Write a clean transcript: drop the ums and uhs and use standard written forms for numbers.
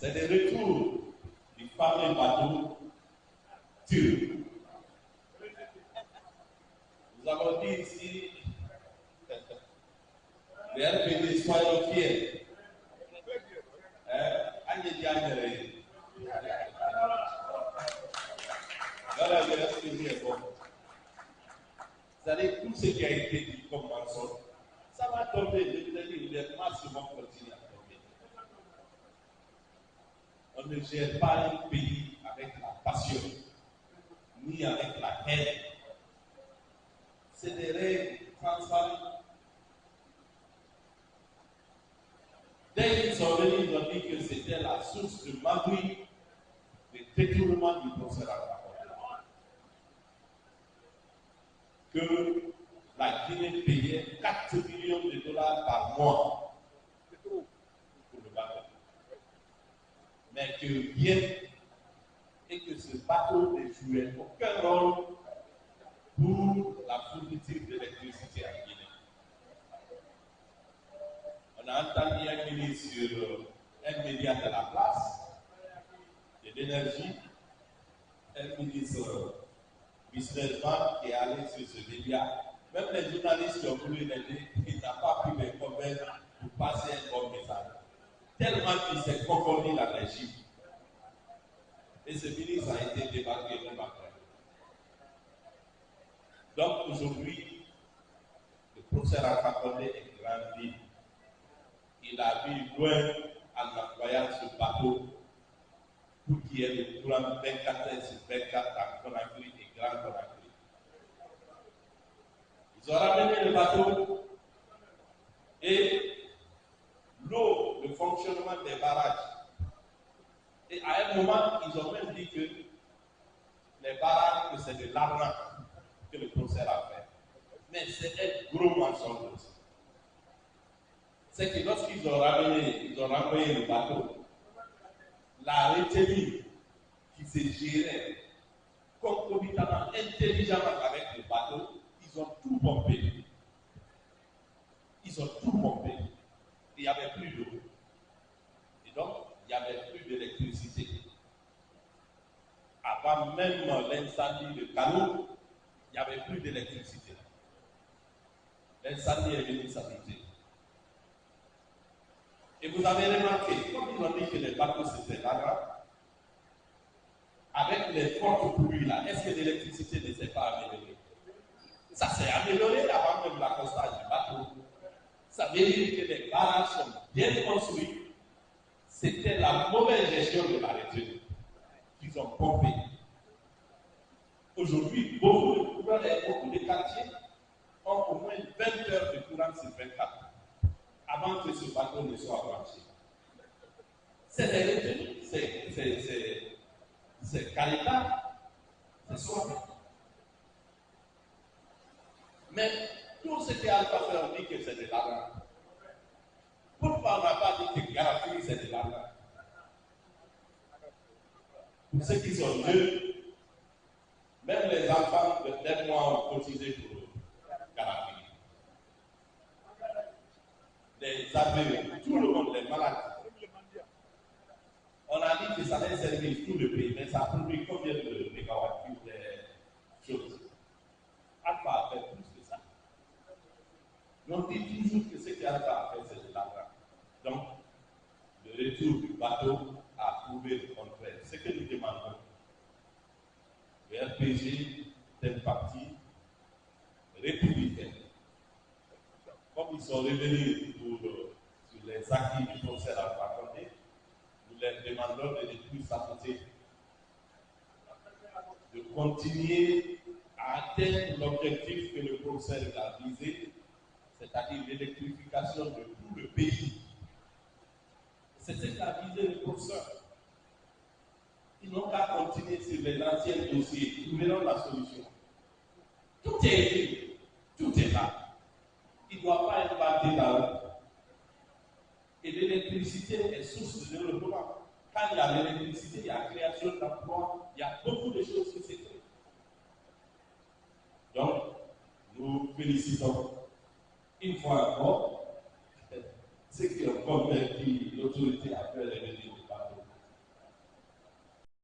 C'est le retour du fameux bateau turc. Nous avons dit ici, les RPD, soyons fiers. Voilà, je reste est bon. C'est-à-dire, tout ce qui a été dit comme mensonge, ça va tomber. Je vous ai dit, les masses vont continuer à tomber. On ne gère pas un pays avec la passion, ni avec la haine. C'est des règles transparentes. Dès qu'ils sont venus, ils ont dit que c'était la source de magouille, de détournement du procès d'Alpha. Que la Guinée payait 4 millions de dollars par mois pour le bateau. Mais que rien et que ce bateau ne jouait aucun rôle pour la fourniture d'électricité en Guinée. On a entendu un ministre sur un média de la place, de l'énergie, un ministre businessman qui est allé sur ce média. Même les journalistes qui ont voulu l'aider, il n'a pas pu les convaincre pour passer un bon message. Tellement qu'il s'est confondu dans les chiffres. Et ce ministre a été débarqué même après. Donc aujourd'hui, le professeur Alpha Condé est grandi. Il a vu loin en employant ce bateau pour qu'il y ait le courant 24 heures sur 24 à Conakry et Grand Conakry. Ils ont ramené le bateau et l'eau, le fonctionnement des barrages. Et à un moment, ils ont même dit que les barrages, que c'est de l'arnaque que le professeur a fait. Mais c'est un gros mensonge aussi. C'est que lorsqu'ils ont ramené, ils ont renvoyé le bateau, la retenue qui se gérait concomitamment, intelligemment avec le bateau, ils ont tout pompé. Ils ont tout pompé. Il n'y avait plus d'eau. Et donc, il n'y avait plus d'électricité. Avant même l'incendie de Kano, il n'y avait plus d'électricité. L'incendie est venu s'habiter. Et vous avez remarqué, comme ils ont dit que les bateaux c'était là, avec les fortes pluies là, est-ce que l'électricité ne s'est pas améliorée? Ça s'est amélioré avant même l'accostage du bateau. Ça veut dire que les barrages sont bien construits. C'était la mauvaise gestion de la retenue qu'ils ont pompé. Aujourd'hui, beaucoup de quartiers ont au moins 20 heures de courant sur 24 avant que ce bateau ne soit branché. C'est des retenues, c'est Calita, c'est soi. Mais tout ce qu'Alpha fait, on dit que c'est de l'argent. Pourquoi on n'a pas dit que Garafini c'est de l'argent? Pour ceux qui sont jeunes, même les enfants de 9 mois ont cotisé pour Garafini. Les aveugles, tout le monde, les malades. On a dit que ça allait servir tout le pays, mais ça a produit combien de mégawatts de choses? Alpha a fait plus que ça. On dit toujours que ce qu'Alpha a fait, c'est de l'argent. Donc, le retour du bateau a prouvé le contraire. Ce que nous demandons, le RPG d'un parti républicain, comme ils sont revenus sur les acquis du procès Alpha Condé, nous leur demandons de ne plus s'affronter, de continuer à atteindre l'objectif que le professeur a visé, c'est-à-dire l'électrification de tout le pays. C'est ce qu'a visé le professeur. Ils n'ont qu'à continuer sur les anciens dossiers, ils trouveront la solution. Tout est écrit, tout est là. Il ne doit pas être battu là. Et l'électricité est source de développement. Quand il y a l'électricité, il y a création d'emplois, il y a beaucoup de choses qui se créent. Donc, nous félicitons une fois encore ceux qui ont convaincu l'autorité à faire les